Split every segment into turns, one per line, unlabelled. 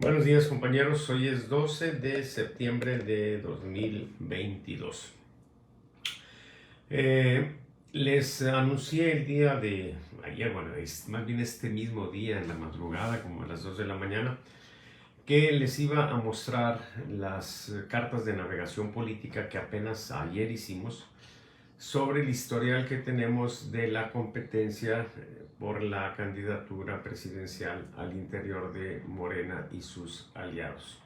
Buenos días, compañeros. Hoy es 12 de septiembre de 2022. Les anuncié el día de ayer, bueno, más bien este mismo día en la madrugada, como a las 2 de la mañana, que les iba a mostrar las cartas de navegación política que apenas ayer hicimos sobre el historial que tenemos de la competencia por la candidatura presidencial al interior de Morena y sus aliados.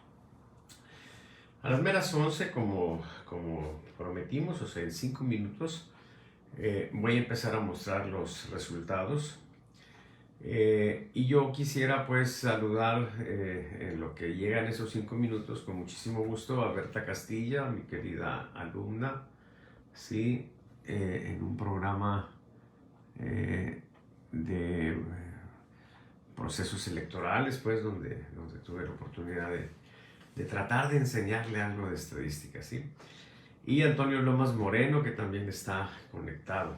A las meras 11, como prometimos, o sea, en 5 minutos, voy a empezar a mostrar los resultados. Y yo quisiera pues saludar en lo que llegan esos 5 minutos con muchísimo gusto a Berta Castilla, mi querida alumna, ¿sí? En un programa de procesos electorales, pues, donde tuve la oportunidad de tratar de enseñarle algo de estadística, ¿sí? Y Antonio Lomas Moreno, que también está conectado.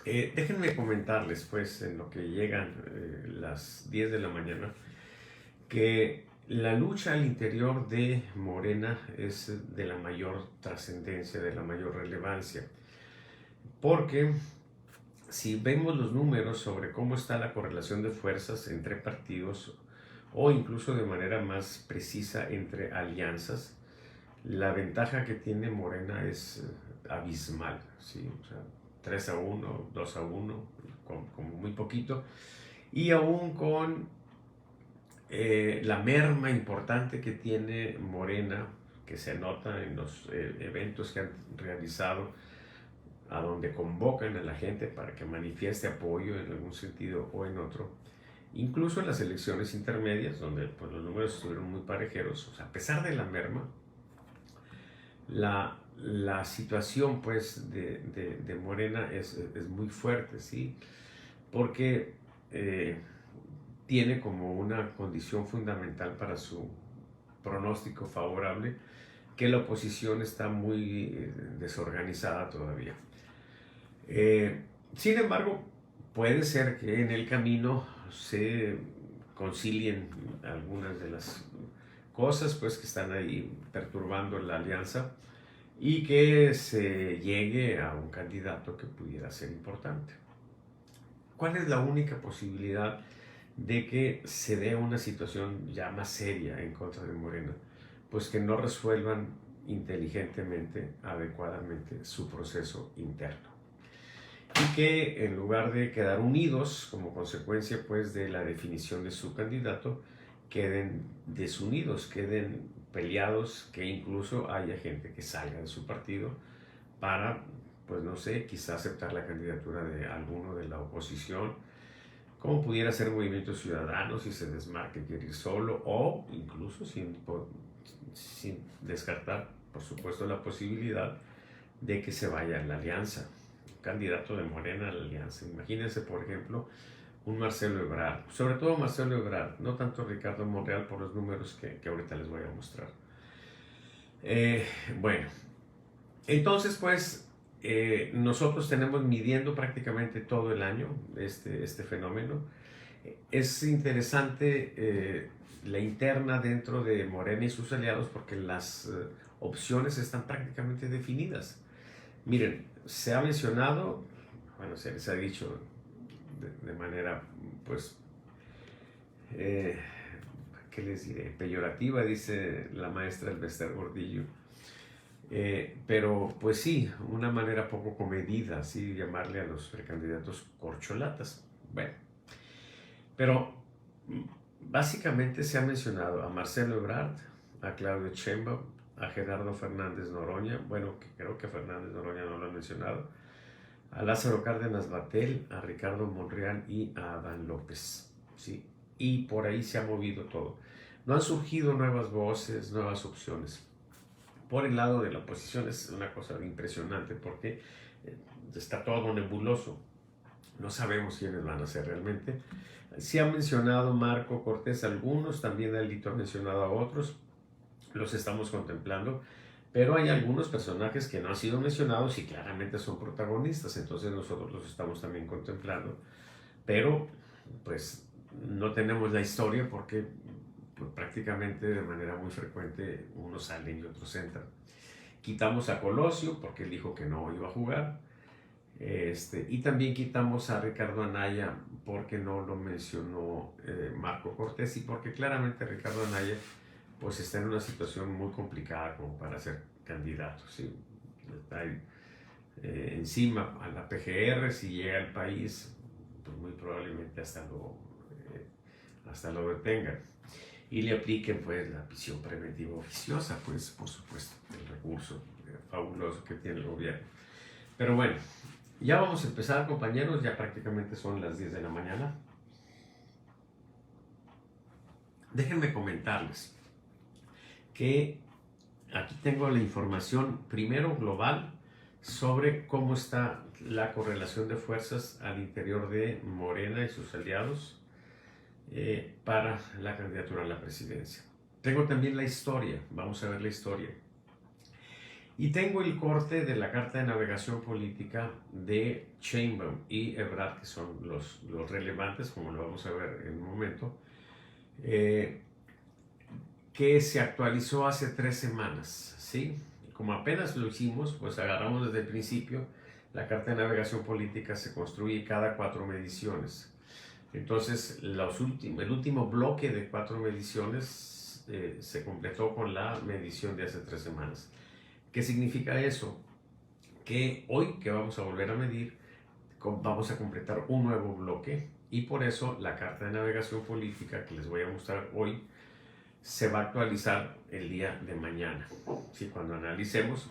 Déjenme comentarles, pues, en lo que llegan las 10 de la mañana, que la lucha al interior de Morena es de la mayor trascendencia, de la mayor relevancia, porque si vemos los números sobre cómo está la correlación de fuerzas entre partidos o incluso de manera más precisa entre alianzas, la ventaja que tiene Morena es abismal, ¿sí? O sea, 3-1, 2-1, como muy poquito, y aún con la merma importante que tiene Morena, que se nota en los eventos que han realizado, a donde convocan a la gente para que manifieste apoyo en algún sentido o en otro, incluso en las elecciones intermedias, donde pues, los números estuvieron muy parejeros. O sea, a pesar de la merma, la situación pues de Morena es muy fuerte, ¿sí? Porque tiene como una condición fundamental para su pronóstico favorable que la oposición está muy desorganizada todavía. Sin embargo, puede ser que en el camino se concilien algunas de las cosas pues, que están ahí perturbando la alianza y que se llegue a un candidato que pudiera ser importante. ¿Cuál es la única posibilidad de que se dé una situación ya más seria en contra de Morena? Pues que no resuelvan inteligentemente, adecuadamente su proceso interno. Y que en lugar de quedar unidos como consecuencia pues de la definición de su candidato, queden desunidos, queden peleados, que incluso haya gente que salga de su partido para, pues no sé, quizá aceptar la candidatura de alguno de la oposición, como pudiera ser Movimiento Ciudadano si se desmarque, quiere ir solo, o incluso sin descartar, por supuesto, la posibilidad de que se vaya a la alianza, un candidato de Morena a la alianza. Imagínense, por ejemplo, un Marcelo Ebrard, sobre todo Marcelo Ebrard, no tanto Ricardo Monreal por los números que ahorita les voy a mostrar. Bueno, entonces pues nosotros tenemos midiendo prácticamente todo el año este fenómeno. Es interesante la interna dentro de Morena y sus aliados porque las opciones están prácticamente definidas. Miren, se ha mencionado, bueno, se les ha dicho de manera, pues, ¿qué les diré? Peyorativa, dice la maestra Elbester Gordillo. Pero, pues sí, una manera poco comedida, así llamarle a los precandidatos corcholatas. Bueno, pero básicamente se ha mencionado a Marcelo Ebrard, a Claudio Sheinbaum, a Gerardo Fernández Noroña, bueno, creo que Fernández Noroña no lo ha mencionado, a Lázaro Cárdenas Batel, a Ricardo Monreal y a Adán López, ¿sí? Y por ahí se ha movido todo. No han surgido nuevas voces, nuevas opciones. Por el lado de la oposición es una cosa impresionante porque está todo nebuloso. No sabemos quiénes van a ser realmente. Sí ha mencionado Marco Cortés algunos, también Alito ha mencionado a otros, los estamos contemplando, pero hay algunos personajes que no han sido mencionados y claramente son protagonistas, entonces nosotros los estamos también contemplando, pero pues no tenemos la historia porque pues prácticamente de manera muy frecuente unos salen y otros entran. Quitamos a Colosio porque él dijo que no iba a jugar. Y también quitamos a Ricardo Anaya porque no lo mencionó Marco Cortés, y porque claramente Ricardo Anaya pues está en una situación muy complicada como para ser candidato, ¿sí? Está encima a la PGR. Si llega al país, pues muy probablemente hasta lo detengan y le apliquen pues la prisión preventiva oficiosa, pues por supuesto, el recurso fabuloso que tiene el gobierno. Pero bueno, ya vamos a empezar, compañeros, ya prácticamente son las 10 de la mañana. Déjenme comentarles que aquí tengo la información primero global sobre cómo está la correlación de fuerzas al interior de Morena y sus aliados para la candidatura a la presidencia. Tengo también la historia, vamos a ver la historia. Y tengo el corte de la carta de navegación política de Sheinbaum y Ebrard, que son los relevantes, como lo vamos a ver en un momento, que se actualizó hace 3 semanas, ¿sí? Como apenas lo hicimos, pues agarramos desde el principio. La carta de navegación política se construye cada 4 mediciones. Entonces, el último bloque de 4 mediciones se completó con la medición de hace 3 semanas. ¿Qué significa eso? Que hoy, que vamos a volver a medir, vamos a completar un nuevo bloque, y por eso la carta de navegación política que les voy a mostrar hoy se va a actualizar el día de mañana, ¿sí? Cuando analicemos,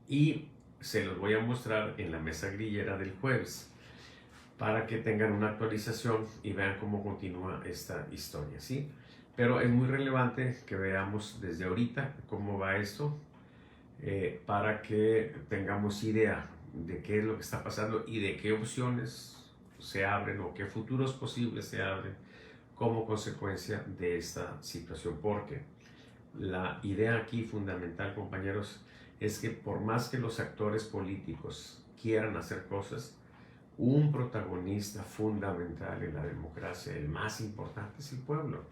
y se los voy a mostrar en la mesa grillera del jueves para que tengan una actualización y vean cómo continúa esta historia, ¿sí? Pero es muy relevante que veamos desde ahorita cómo va esto, para que tengamos idea de qué es lo que está pasando y de qué opciones se abren o qué futuros posibles se abren como consecuencia de esta situación. Porque la idea aquí fundamental, compañeros, es que por más que los actores políticos quieran hacer cosas, un protagonista fundamental en la democracia, el más importante, es el pueblo.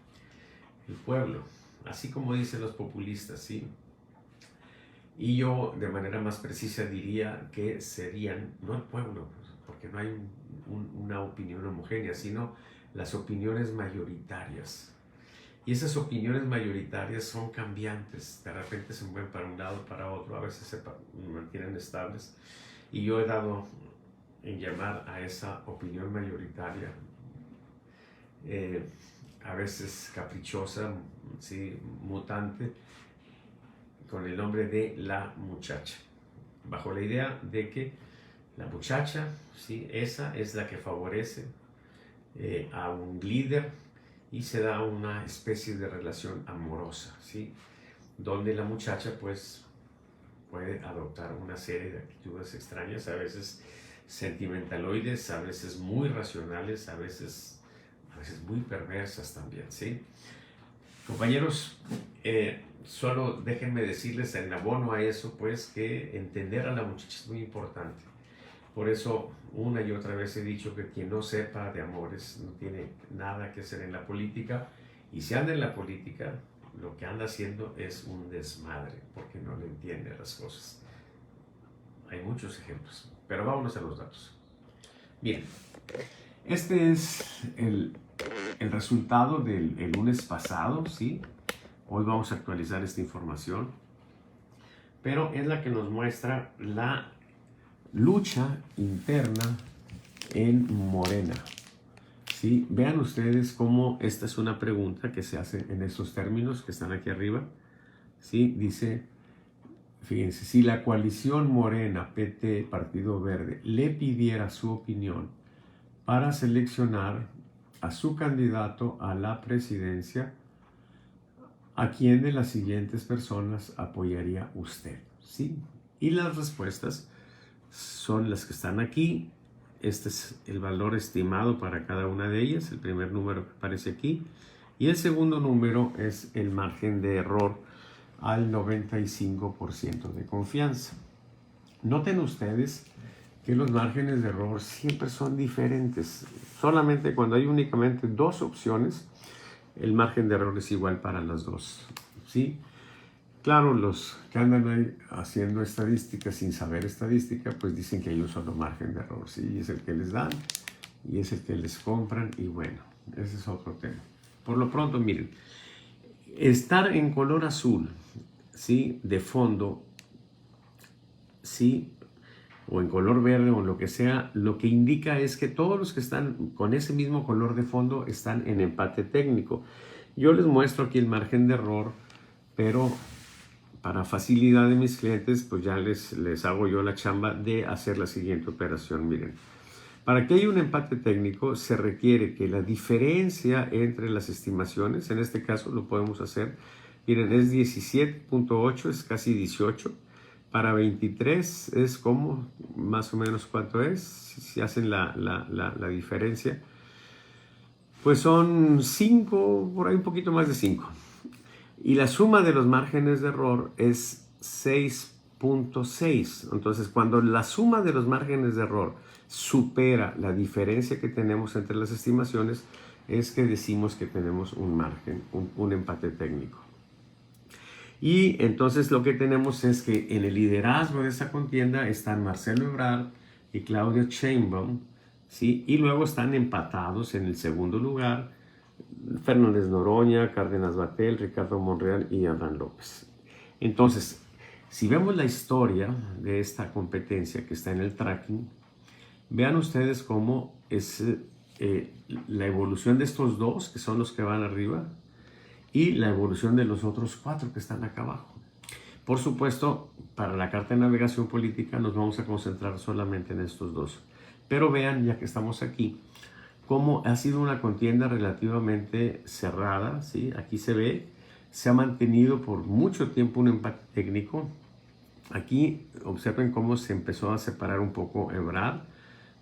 El pueblo, así como dicen los populistas, ¿sí? Y yo de manera más precisa diría que serían, no el pueblo, porque no hay una opinión homogénea, sino las opiniones mayoritarias. Y esas opiniones mayoritarias son cambiantes, de repente se mueven para un lado, para otro, a veces se mantienen estables. Y yo he dado en llamar a esa opinión mayoritaria, a veces caprichosa, ¿sí? Mutante, con el nombre de la muchacha, bajo la idea de que la muchacha, ¿sí? Esa es la que favorece a un líder, y se da una especie de relación amorosa, ¿sí? Donde la muchacha pues puede adoptar una serie de actitudes extrañas, a veces sentimentaloides, a veces muy racionales, a veces muy perversas también, ¿sí? Compañeros, solo déjenme decirles en abono a eso, pues, que entender a la muchacha es muy importante. Por eso, una y otra vez he dicho que quien no sepa de amores no tiene nada que hacer en la política, y si anda en la política, lo que anda haciendo es un desmadre, porque no le entiende las cosas. Hay muchos ejemplos, pero vámonos a los datos. Bien, este es el resultado del lunes pasado, ¿sí? Hoy vamos a actualizar esta información, pero es la que nos muestra la lucha interna en Morena, ¿sí? Vean ustedes cómo esta es una pregunta que se hace en estos términos que están aquí arriba, ¿sí? Dice, fíjense, si la coalición Morena, PT, Partido Verde, le pidiera su opinión para seleccionar a su candidato a la presidencia, ¿a quién de las siguientes personas apoyaría usted? ¿Sí? Y las respuestas son las que están aquí. Este es el valor estimado para cada una de ellas, el primer número que aparece aquí. Y el segundo número es el margen de error al 95% de confianza. Noten ustedes que los márgenes de error siempre son diferentes. Solamente cuando hay únicamente 2 opciones, el margen de error es igual para las dos, ¿sí? Claro, los que andan ahí haciendo estadística sin saber estadística, pues dicen que hay un solo margen de error, ¿sí? Y es el que les dan y es el que les compran y bueno, ese es otro tema. Por lo pronto, miren, estar en color azul, ¿sí? De fondo, ¿sí? O en color verde o lo que sea, lo que indica es que todos los que están con ese mismo color de fondo están en empate técnico. Yo les muestro aquí el margen de error, pero para facilidad de mis clientes, pues ya les hago yo la chamba de hacer la siguiente operación. Miren, para que haya un empate técnico se requiere que la diferencia entre las estimaciones, en este caso lo podemos hacer, miren, es 17.8, es casi 18. Para 23 es como, más o menos cuánto es, si hacen la diferencia, pues son 5, por ahí un poquito más de 5. Y la suma de los márgenes de error es 6.6. Entonces, cuando la suma de los márgenes de error supera la diferencia que tenemos entre las estimaciones, es que decimos que tenemos un margen, un empate técnico. Y entonces lo que tenemos es que en el liderazgo de esta contienda están Marcelo Ebrard y Claudia Sheinbaum, ¿sí? Y luego están empatados en el segundo lugar Fernández Noroña, Cárdenas Batel, Ricardo Monreal y Adán López. Entonces, si vemos la historia de esta competencia que está en el tracking, vean ustedes cómo es la evolución de estos dos, que son los que van arriba, y la evolución de los otros 4 que están acá abajo. Por supuesto, para la carta de navegación política nos vamos a concentrar solamente en estos dos. Pero vean, ya que estamos aquí, cómo ha sido una contienda relativamente cerrada, ¿sí? Aquí se ve, se ha mantenido por mucho tiempo un empate técnico. Aquí observen cómo se empezó a separar un poco Ebrard,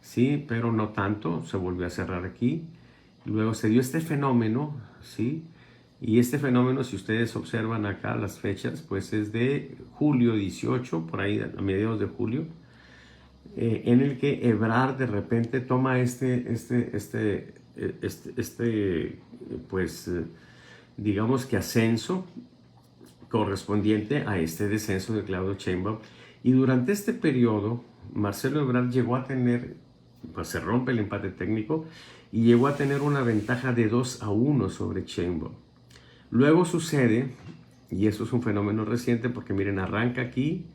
¿sí? Pero no tanto, se volvió a cerrar aquí. Luego se dio este fenómeno, ¿sí? Y este fenómeno, si ustedes observan acá las fechas, pues es de julio 18, por ahí a mediados de julio, en el que Ebrard de repente toma pues, digamos que ascenso correspondiente a este descenso de Claudio Sheinbaum. Y durante este periodo, Marcelo Ebrard llegó a tener, pues se rompe el empate técnico, y llegó a tener una ventaja de 2-1 sobre Sheinbaum. Luego sucede, y eso es un fenómeno reciente, porque miren, arranca aquí,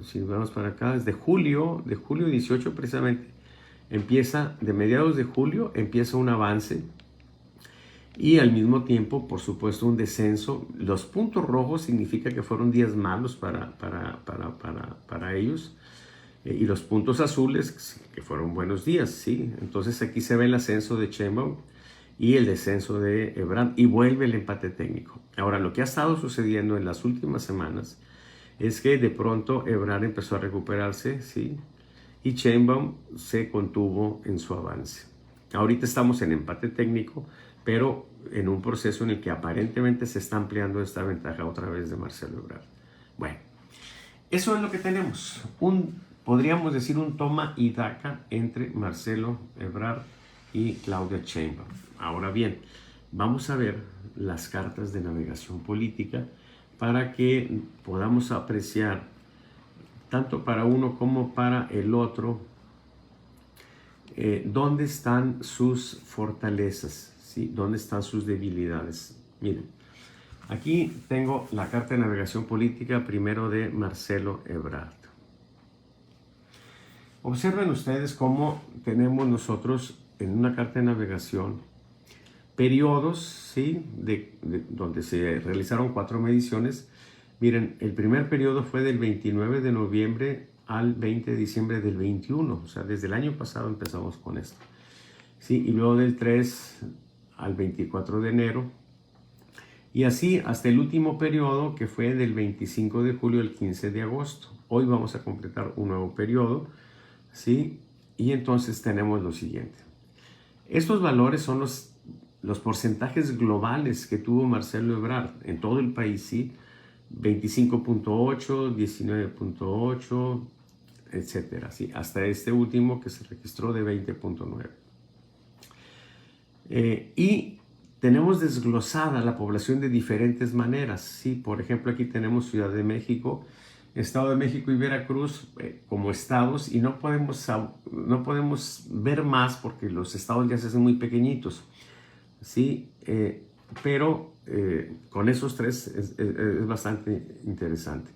si vamos para acá, desde julio 18 precisamente, de mediados de julio, empieza un avance y al mismo tiempo, por supuesto, un descenso. Los puntos rojos significa que fueron días malos para ellos, y los puntos azules que fueron buenos días, ¿sí? Entonces aquí se ve el ascenso de Sheinbaum y el descenso de Ebrard y vuelve el empate técnico. Ahora, lo que ha estado sucediendo en las últimas semanas es que de pronto Ebrard empezó a recuperarse, ¿sí? Y Sheinbaum se contuvo en su avance. Ahorita estamos en empate técnico, pero en un proceso en el que aparentemente se está ampliando esta ventaja otra vez de Marcelo Ebrard. Bueno, eso es lo que tenemos. Podríamos decir un toma y daca entre Marcelo Ebrard y Claudia Sheinbaum. Ahora bien, vamos a ver las cartas de navegación política para que podamos apreciar, tanto para uno como para el otro, dónde están sus fortalezas, ¿sí? Dónde están sus debilidades. Miren, aquí tengo la carta de navegación política primero de Marcelo Ebrard. Observen ustedes cómo tenemos nosotros en una carta de navegación periodos, ¿sí? Donde se realizaron 4 mediciones. Miren, el primer periodo fue del 29 de noviembre al 20 de diciembre del 21, o sea, desde el año pasado empezamos con esto, ¿sí? Y luego del 3 al 24 de enero, y así hasta el último periodo, que fue del 25 de julio al 15 de agosto. Hoy vamos a completar un nuevo periodo, ¿sí? Y entonces tenemos lo siguiente. Estos valores son los porcentajes globales que tuvo Marcelo Ebrard en todo el país, ¿sí? 25.8, 19.8, etcétera, ¿sí? Hasta este último que se registró de 20.9. Y tenemos desglosada la población de diferentes maneras, ¿sí? Por ejemplo, aquí tenemos Ciudad de México, Estado de México y Veracruz como estados, y no podemos ver más porque los estados ya se hacen muy pequeñitos, ¿sí? Pero con esos tres es bastante interesante.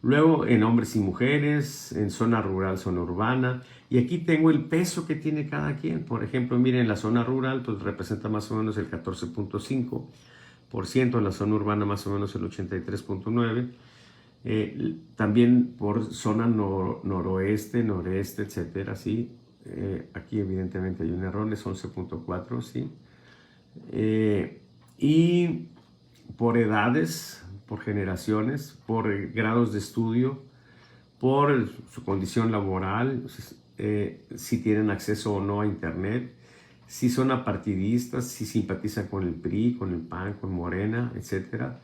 Luego en hombres y mujeres, en zona rural, zona urbana. Y aquí tengo el peso que tiene cada quien. Por ejemplo, miren, la zona rural pues representa más o menos el 14.5%, en la zona urbana más o menos el 83.9%. También por zona noroeste, noreste, etcétera, ¿sí? Aquí evidentemente hay un error, es 11.4, ¿sí? Y por edades, por generaciones, por grados de estudio, por su condición laboral, si tienen acceso o no a internet, si son apartidistas, si simpatizan con el PRI, con el PAN, con Morena, etcétera,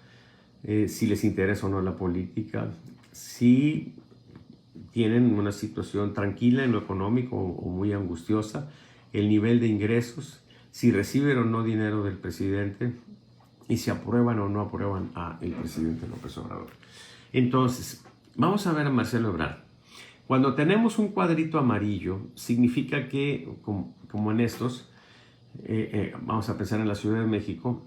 si les interesa o no la política, si tienen una situación tranquila en lo económico o muy angustiosa, el nivel de ingresos, si reciben o no dinero del presidente y si aprueban o no aprueban al presidente López Obrador. Entonces, vamos a ver a Marcelo Ebrard. Cuando tenemos un cuadrito amarillo, significa que, como en estos, vamos a pensar en la Ciudad de México,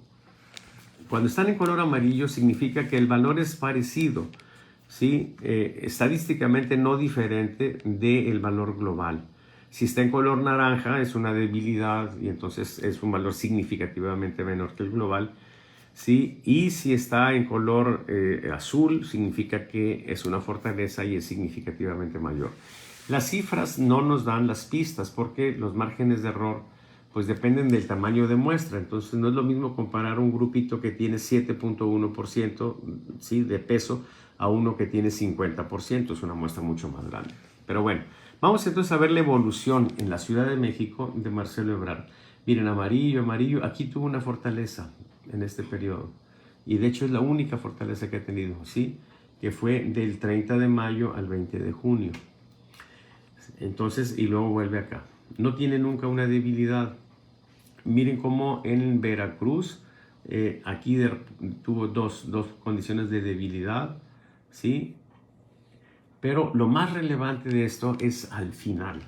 cuando están en color amarillo significa que el valor es parecido, ¿sí? Estadísticamente no diferente del valor global. Si está en color naranja es una debilidad y entonces es un valor significativamente menor que el global, ¿sí? Y si está en color azul significa que es una fortaleza y es significativamente mayor. Las cifras no nos dan las pistas porque los márgenes de error pues dependen del tamaño de muestra. Entonces no es lo mismo comparar un grupito que tiene 7.1%, ¿sí? de peso a uno que tiene 50%. Es una muestra mucho más grande. Pero bueno, vamos entonces a ver la evolución en la Ciudad de México de Marcelo Ebrard. Miren, amarillo, amarillo. Aquí tuvo una fortaleza en este periodo. Y de hecho es la única fortaleza que ha tenido, ¿sí? Que fue del 30 de mayo al 20 de junio. Entonces, y luego vuelve acá. No tiene nunca una debilidad. Miren cómo en Veracruz, aquí tuvo dos condiciones de debilidad, ¿sí? Pero lo más relevante de esto es al final.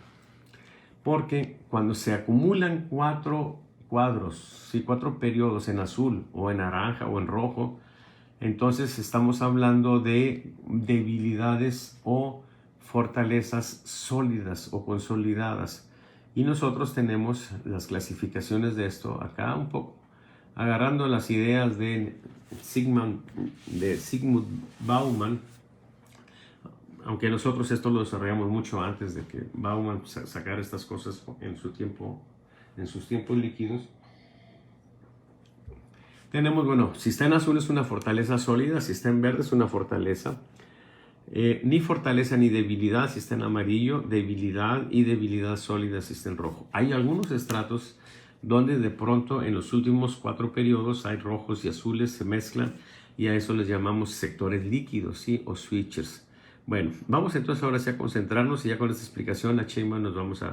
Porque cuando se acumulan cuatro cuadros, ¿sí? 4 periodos en azul o en naranja o en rojo, entonces estamos hablando de debilidades o fortalezas sólidas o consolidadas. Y nosotros tenemos las clasificaciones de esto acá un poco, agarrando las ideas de Sigmund Bauman, aunque nosotros esto lo desarrollamos mucho antes de que Bauman sacara estas cosas en sus tiempos líquidos. Tenemos, bueno, si está en azul es una fortaleza sólida, si está en verde es una fortaleza. Ni fortaleza ni debilidad si está en amarillo, debilidad y debilidad sólida si está en rojo. Hay algunos estratos donde de pronto en los últimos 4 periodos hay rojos y azules, se mezclan y a eso les llamamos sectores líquidos, ¿sí? O switchers. Bueno, vamos entonces ahora sí a concentrarnos y ya con esta explicación a Sheinbaum la vamos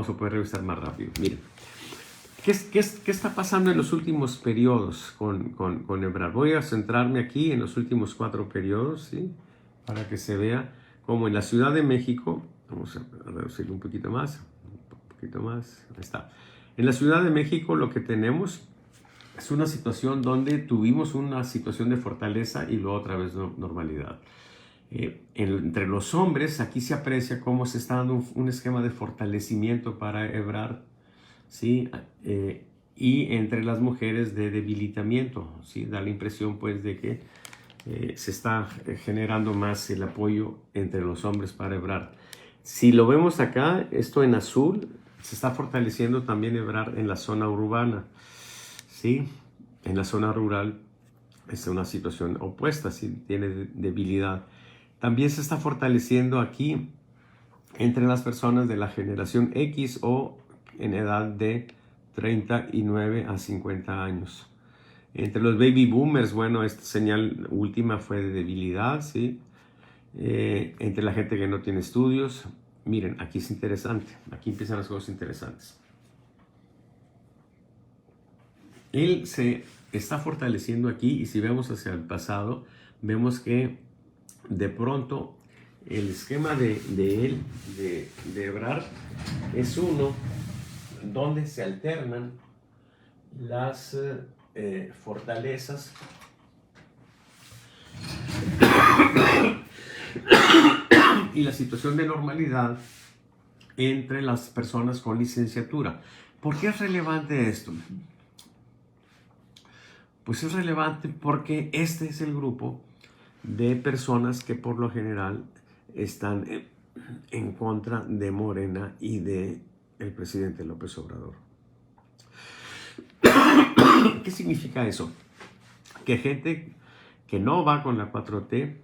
a poder revisar más rápido. Miren. ¿Qué está pasando en los últimos periodos con Ebrard? Voy a centrarme aquí en los últimos 4 periodos, ¿sí? Para que se vea como en la Ciudad de México, vamos a reducirlo un poquito más, ahí está. En la Ciudad de México lo que tenemos es una situación donde tuvimos una situación de fortaleza y luego otra vez normalidad. Entre los hombres aquí se aprecia cómo se está dando un esquema de fortalecimiento para Ebrard, ¿sí? Y entre las mujeres de debilitamiento, ¿sí? Da la impresión pues de que se está generando más el apoyo entre los hombres para Ebrard. Si lo vemos acá, esto en azul, se está fortaleciendo también Ebrard en la zona urbana, ¿sí? En la zona rural es una situación opuesta, ¿sí? Tiene debilidad. También se está fortaleciendo aquí entre las personas de la generación X o en edad de 39 a 50 años. Entre los baby boomers, bueno, esta señal última fue de debilidad, ¿sí? Entre la gente que no tiene estudios. Miren, aquí es interesante, aquí empiezan las cosas interesantes. él se está fortaleciendo aquí, y si vemos hacia el pasado, vemos que de pronto el esquema de él, de Ebrard, es uno donde se alternan las fortalezas y la situación de normalidad entre las personas con licenciatura. ¿Por qué es relevante esto? Pues es relevante porque este es el grupo de personas que por lo general están en contra de Morena y de el presidente López Obrador. ¿Qué significa eso? Que gente que no va con la 4T,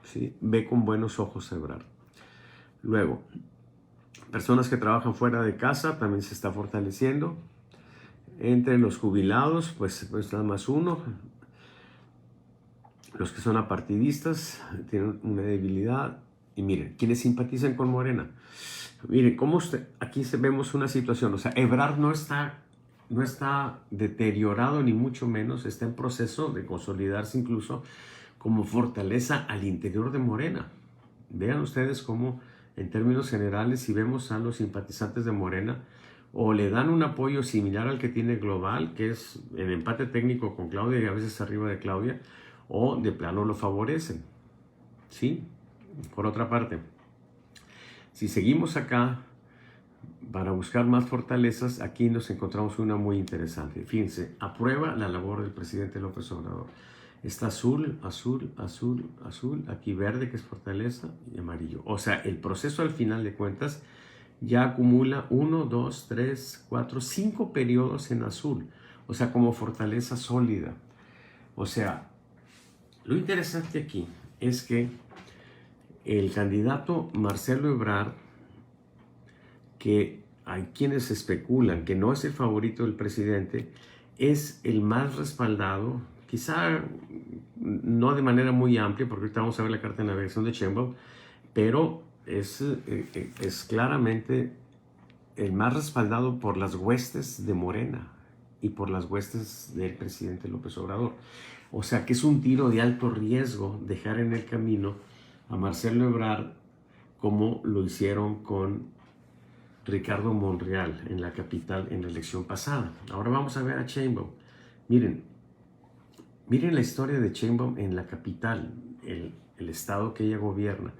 ¿sí?, ve con buenos ojos a Ebrard. Luego, personas que trabajan fuera de casa también se está fortaleciendo. Entre los jubilados, pues nada más uno. Los que son apartidistas tienen una debilidad. Y miren, quienes simpatizan con Morena. Miren, aquí vemos una situación. O sea, Ebrard no está deteriorado, ni mucho menos. Está en proceso de consolidarse incluso como fortaleza al interior de Morena. Vean ustedes cómo, en términos generales, si vemos a los simpatizantes de Morena, o le dan un apoyo similar al que tiene Global, que es el empate técnico con Claudia y a veces arriba de Claudia, o de plano lo favorecen. ¿Sí? Por otra parte, si seguimos acá para buscar más fortalezas, aquí nos encontramos una muy interesante. Fíjense, aprueba la labor del presidente López Obrador. Está azul, azul, azul, azul, aquí verde, que es fortaleza, y amarillo. O sea, el proceso al final de cuentas ya acumula 1, 2, 3, 4, 5 periodos en azul. O sea, como fortaleza sólida. O sea, lo interesante aquí es que el candidato Marcelo Ebrard, que hay quienes especulan que no es el favorito del presidente, es el más respaldado, quizá no de manera muy amplia, porque ahorita vamos a ver la carta de navegación de Sheinbaum, pero es claramente el más respaldado por las huestes de Morena y por las huestes del presidente López Obrador. O sea que es un tiro de alto riesgo dejar en el camino a Marcelo Ebrard como lo hicieron con Ricardo Monreal en la capital en la elección pasada. Ahora vamos a ver a Sheinbaum. Miren la historia de Sheinbaum en la capital, el estado que ella gobierna.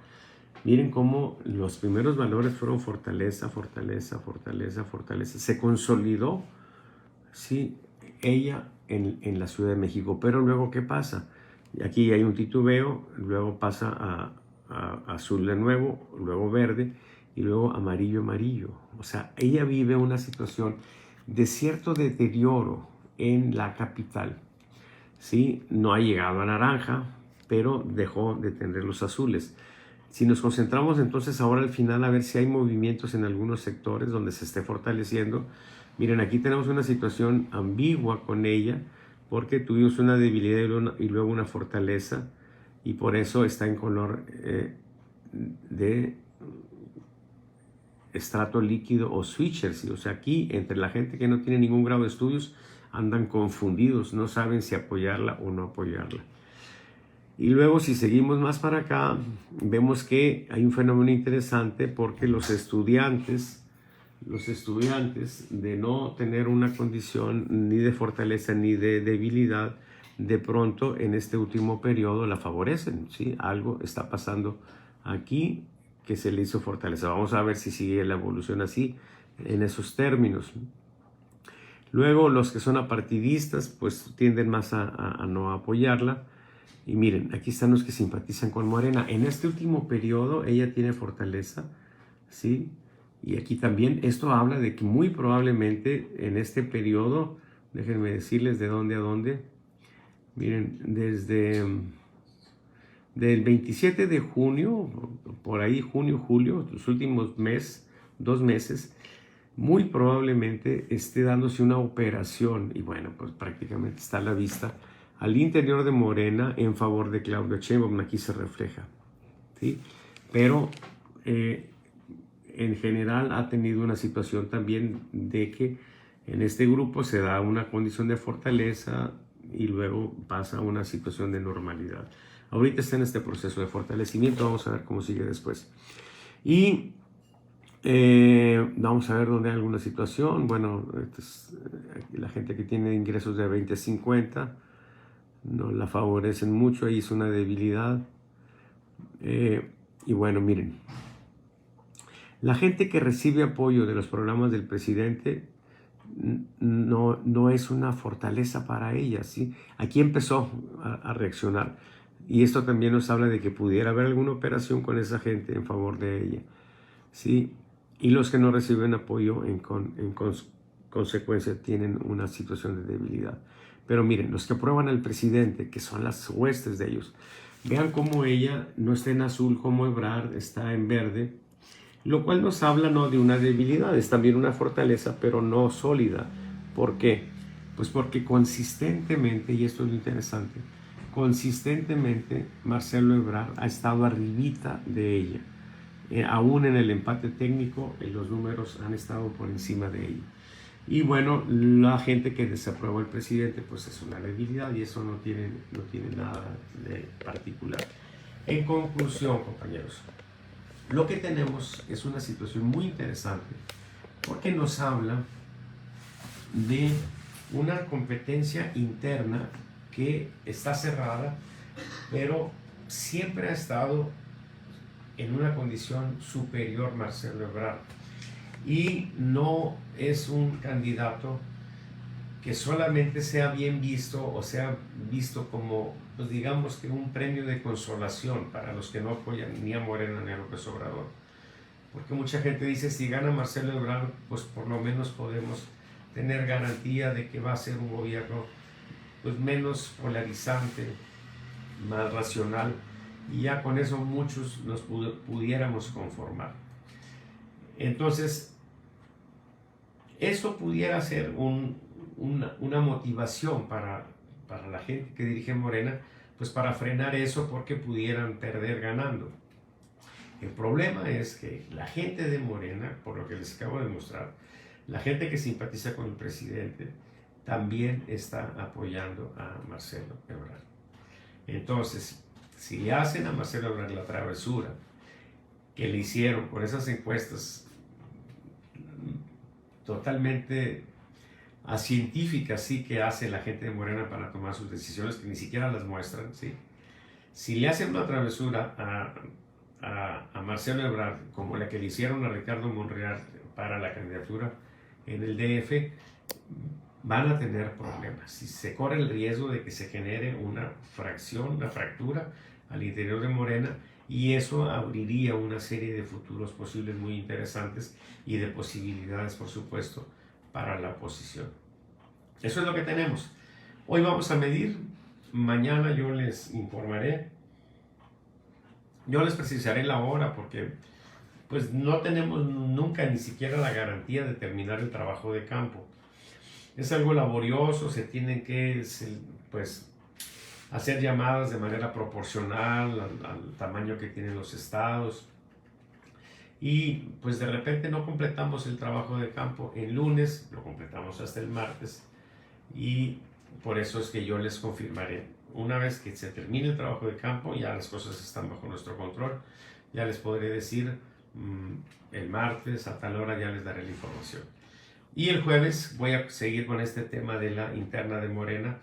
Miren cómo los primeros valores fueron fortaleza, fortaleza, fortaleza, fortaleza. Se consolidó, sí, ella en la Ciudad de México. Pero luego, ¿qué pasa? Aquí hay un titubeo, luego pasa a azul de nuevo, luego verde y luego amarillo, amarillo. O sea, ella vive una situación de cierto deterioro en la capital. ¿Sí? No ha llegado a naranja, pero dejó de tener los azules. Si nos concentramos entonces ahora al final a ver si hay movimientos en algunos sectores donde se esté fortaleciendo. Miren, aquí tenemos una situación ambigua con ella, porque tuvimos una debilidad y luego una fortaleza, y por eso está en color de estrato líquido o switchers. O sea, aquí entre la gente que no tiene ningún grado de estudios andan confundidos, no saben si apoyarla o no apoyarla. Y luego, si seguimos más para acá, vemos que hay un fenómeno interesante, porque los estudiantes de no tener una condición ni de fortaleza ni de debilidad, de pronto en este último periodo la favorecen, ¿sí? Algo está pasando aquí que se le hizo fortaleza. Vamos a ver si sigue la evolución así, en esos términos. Luego, los que son apartidistas, pues tienden más a no apoyarla. Y miren, aquí están los que simpatizan con Morena. En este último periodo ella tiene fortaleza, ¿sí? Y aquí también esto habla de que muy probablemente en este periodo, déjenme decirles de dónde a dónde. Miren, desde del 27 de junio, por ahí junio, julio, los últimos 2 meses, muy probablemente esté dándose una operación, y bueno, pues prácticamente está a la vista, al interior de Morena en favor de Claudia Sheinbaum. Aquí se refleja, ¿sí? Pero en general ha tenido una situación también de que En este grupo se da una condición de fortaleza y luego pasa a una situación de normalidad. Ahorita está en este proceso de fortalecimiento, vamos a ver cómo sigue después. Y vamos a ver dónde hay alguna situación. Bueno, la gente que tiene ingresos de 20 a 50 no la favorecen mucho, ahí es una debilidad. Y bueno, miren, la gente que recibe apoyo de los programas del presidente no es una fortaleza para ella, ¿sí? Aquí empezó a reaccionar. Y esto también nos habla de que pudiera haber alguna operación con esa gente en favor de ella, ¿sí? Y los que no reciben apoyo en consecuencia tienen una situación de debilidad. Pero miren, los que aprueban al presidente, que son las huestes de ellos, vean cómo ella no está en azul, como Ebrard está en verde, lo cual nos habla no de una debilidad, es también una fortaleza, pero no sólida. ¿Por qué? Pues porque consistentemente, y esto es lo interesante, consistentemente Marcelo Ebrard ha estado arribita de ella. Aún en el empate técnico, los números han estado por encima de ella. Y bueno, la gente que desaprueba al presidente, pues es una debilidad y eso no tiene nada de particular. En conclusión, compañeros, lo que tenemos es una situación muy interesante porque nos habla de una competencia interna que está cerrada, pero siempre ha estado en una condición superior Marcelo Ebrard y no es un candidato que solamente sea bien visto o sea visto como, pues digamos que un premio de consolación para los que no apoyan ni a Morena ni a López Obrador. Porque mucha gente dice, si gana Marcelo Ebrard, pues por lo menos podemos tener garantía de que va a ser un gobierno pues menos polarizante, más racional, y ya con eso muchos nos pudiéramos conformar. Entonces, eso pudiera ser una motivación para la gente que dirige Morena, pues para frenar eso porque pudieran perder ganando. El problema es que la gente de Morena, por lo que les acabo de mostrar, la gente que simpatiza con el presidente, también está apoyando a Marcelo Ebrard. Entonces, si le hacen a Marcelo Ebrard la travesura que le hicieron con esas encuestas totalmente científicas, sí, que hace la gente de Morena para tomar sus decisiones, que ni siquiera las muestran, ¿sí? Si le hacen una travesura a Marcelo Ebrard, como la que le hicieron a Ricardo Monreal para la candidatura en el DF, van a tener problemas. Si se corre el riesgo de que se genere una fractura al interior de Morena, y eso abriría una serie de futuros posibles muy interesantes y de posibilidades, por supuesto, para la oposición. Eso es lo que tenemos. Hoy vamos a medir, mañana yo les informaré, yo les precisaré la hora porque pues no tenemos nunca ni siquiera la garantía de terminar el trabajo de campo. Es algo laborioso, se tienen que pues hacer llamadas de manera proporcional al tamaño que tienen los estados. Y pues de repente no completamos el trabajo de campo el lunes, lo completamos hasta el martes. Y por eso es que yo les confirmaré. Una vez que se termine el trabajo de campo, ya las cosas están bajo nuestro control. Ya les podré decir el martes a tal hora ya les daré la información. Y el jueves voy a seguir con este tema de la interna de Morena,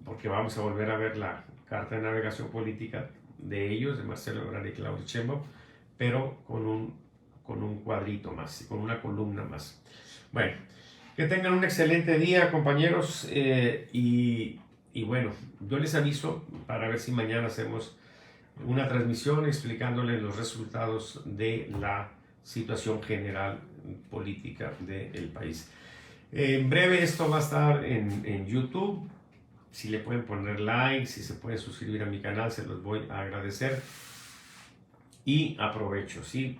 porque vamos a volver a ver la carta de navegación política de ellos, de Marcelo Ebrard y Claudia Sheinbaum, pero con un cuadrito más, con una columna más. Bueno, que tengan un excelente día, compañeros, y bueno, yo les aviso para ver si mañana hacemos una transmisión explicándoles los resultados de la situación general política del país. En breve esto va a estar en YouTube. Si le pueden poner like, si se pueden suscribir a mi canal, se los voy a agradecer. Y aprovecho, ¿sí?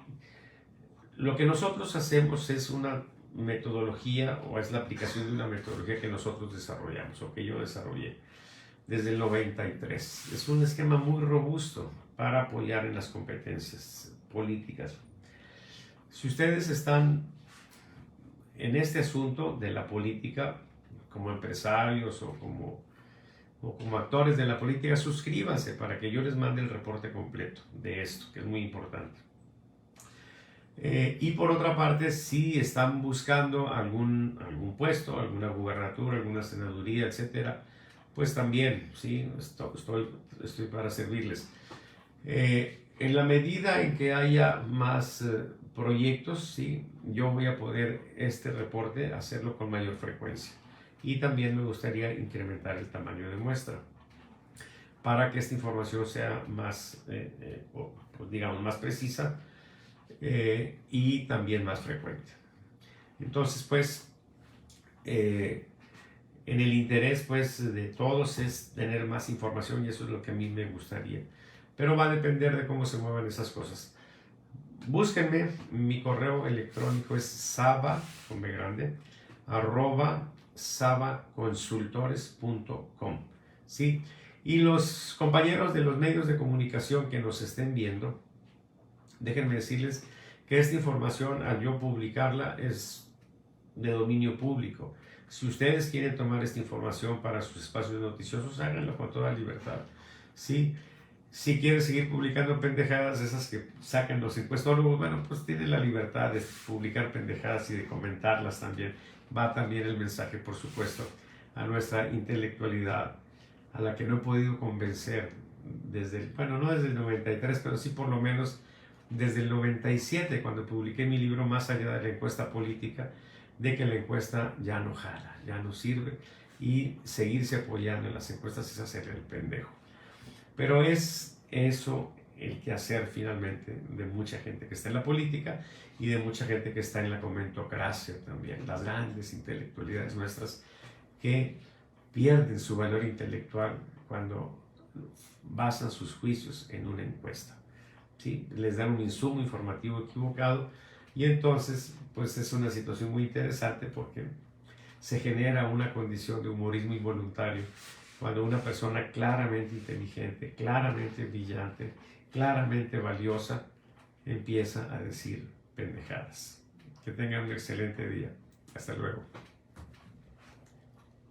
Lo que nosotros hacemos es una metodología o es la aplicación de una metodología que nosotros desarrollamos o que yo desarrollé desde el 93. Es un esquema muy robusto para apoyar en las competencias políticas. Si ustedes están en este asunto de la política, como empresarios o como actores de la política, suscríbanse para que yo les mande el reporte completo de esto, que es muy importante. Y por otra parte, si están buscando algún puesto, alguna gubernatura, alguna senaduría, etcétera, pues también, sí, estoy para servirles. En la medida en que haya más proyectos, sí, yo voy a poder este reporte hacerlo con mayor frecuencia. Y también me gustaría incrementar el tamaño de muestra para que esta información sea más, pues digamos, más precisa y también más frecuente. Entonces, pues, en el interés pues de todos es tener más información y eso es lo que a mí me gustaría. Pero va a depender de cómo se muevan esas cosas. Búsquenme, mi correo electrónico es saba, con B grande, @sabaconsultores.com, ¿sí? Y los compañeros de los medios de comunicación que nos estén viendo, déjenme decirles que esta información, al yo publicarla, es de dominio público. Si ustedes quieren tomar esta información para sus espacios noticiosos, háganlo con toda libertad, ¿sí? Si quieren seguir publicando pendejadas, esas que sacan los encuestólogos, bueno, pues tienen la libertad de publicar pendejadas y de comentarlas también. Va también el mensaje, por supuesto, a nuestra intelectualidad, a la que no he podido convencer no desde el 93, pero sí por lo menos desde el 97, cuando publiqué mi libro Más allá de la encuesta política, de que la encuesta ya no jala, ya no sirve, y seguirse apoyando en las encuestas es hacerle el pendejo. Pero es eso el quehacer finalmente de mucha gente que está en la política y de mucha gente que está en la comentocracia también, las grandes intelectualidades nuestras que pierden su valor intelectual cuando basan sus juicios en una encuesta, ¿sí? Les dan un insumo informativo equivocado y entonces pues es una situación muy interesante porque se genera una condición de humorismo involuntario cuando una persona claramente inteligente, claramente brillante, claramente valiosa empieza a decir pendejadas. Que tengan un excelente día. Hasta luego.